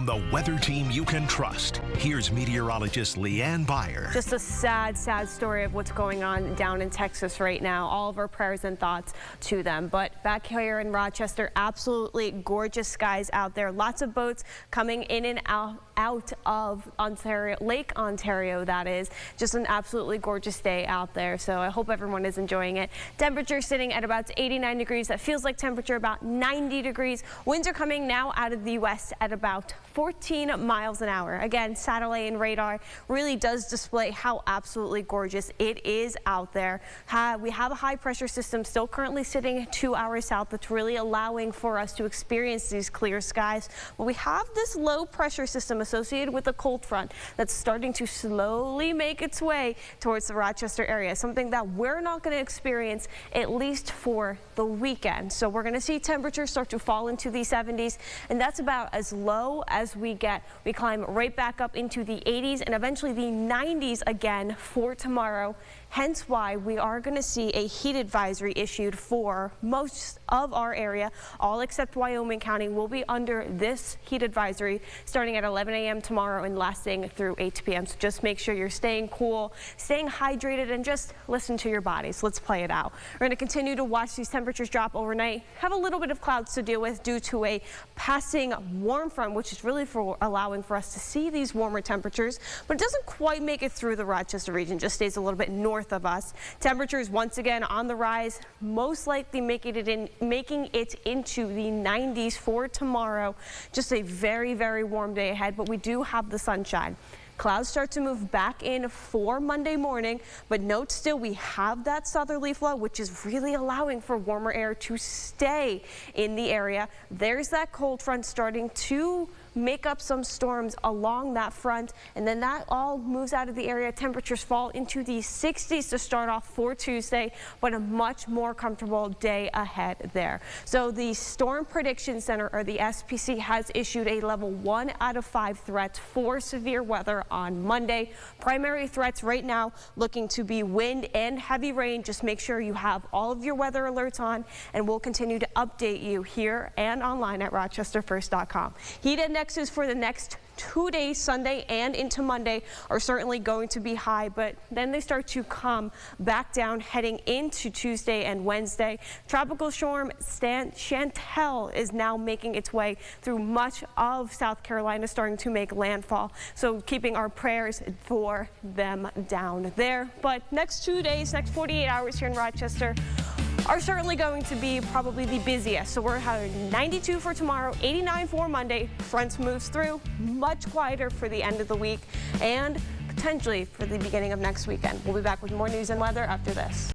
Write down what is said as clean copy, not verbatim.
From the weather team you can trust, here's meteorologist Leanne Byer. Just a sad, sad story of what's going on down in Texas right now. All of our prayers and thoughts to them. But back here in Rochester, absolutely gorgeous skies out there. Lots of boats coming in and out of Ontario, Lake Ontario, that is. Just an absolutely gorgeous day out there. So I hope everyone is enjoying it. Temperature sitting at about 89 degrees. That feels like temperature about 90 degrees. Winds are coming now out of the west at about 14 miles an hour. Again, satellite and radar really does display how absolutely gorgeous it is out there. We have a high pressure system still currently sitting 2 hours south that's really allowing for us to experience these clear skies. But we have this low pressure system associated with a cold front that's starting to slowly make its way towards the Rochester area, something that we're not going to experience at least for the weekend. So we're going to see temperatures start to fall into the 70s, and that's about as low as we get. We climb right back up into the 80s and eventually the 90s again for tomorrow. Hence why we are going to see a heat advisory issued for most of our area. All except Wyoming County will be under this heat advisory starting at 11 a.m. tomorrow and lasting through 8 p.m. So just make sure you're staying cool, staying hydrated, and just listen to your bodies. Let's play it out. We're going to continue to watch these temperatures drop overnight. Have a little bit of clouds to deal with due to a passing warm front, which is really for allowing for us to see these warmer temperatures, but it doesn't quite make it through the Rochester region, just stays a little bit north of us. Temperatures once again on the rise, most likely making it into the 90s for tomorrow. Just a very, very warm day ahead, but we do have the sunshine. Clouds start to move back in for Monday morning, but note still we have that southerly flow, which is really allowing for warmer air to stay in the area. There's that cold front starting to make up some storms along that front, and then that all moves out of the area. Temperatures fall into the 60s to start off for Tuesday, but a much more comfortable day ahead there. So the Storm Prediction Center, or the SPC, has issued a level 1 out of 5 threats for severe weather on Monday. Primary threats right now looking to be wind and heavy rain. Just make sure you have all of your weather alerts on, and we'll continue to update you here and online at rochesterfirst.com. Heat indexes for the next 2 days, Sunday and into Monday, are certainly going to be high, but then they start to come back down heading into Tuesday and Wednesday. Tropical storm Chantel is now making its way through much of South Carolina, starting to make landfall. So keeping our prayers for them down there. But next 2 days, next 48 hours here in Rochester are certainly going to be probably the busiest. So we're having 92 for tomorrow, 89 for Monday. Front moves through, much quieter for the end of the week and potentially for the beginning of next weekend. We'll be back with more news and weather after this.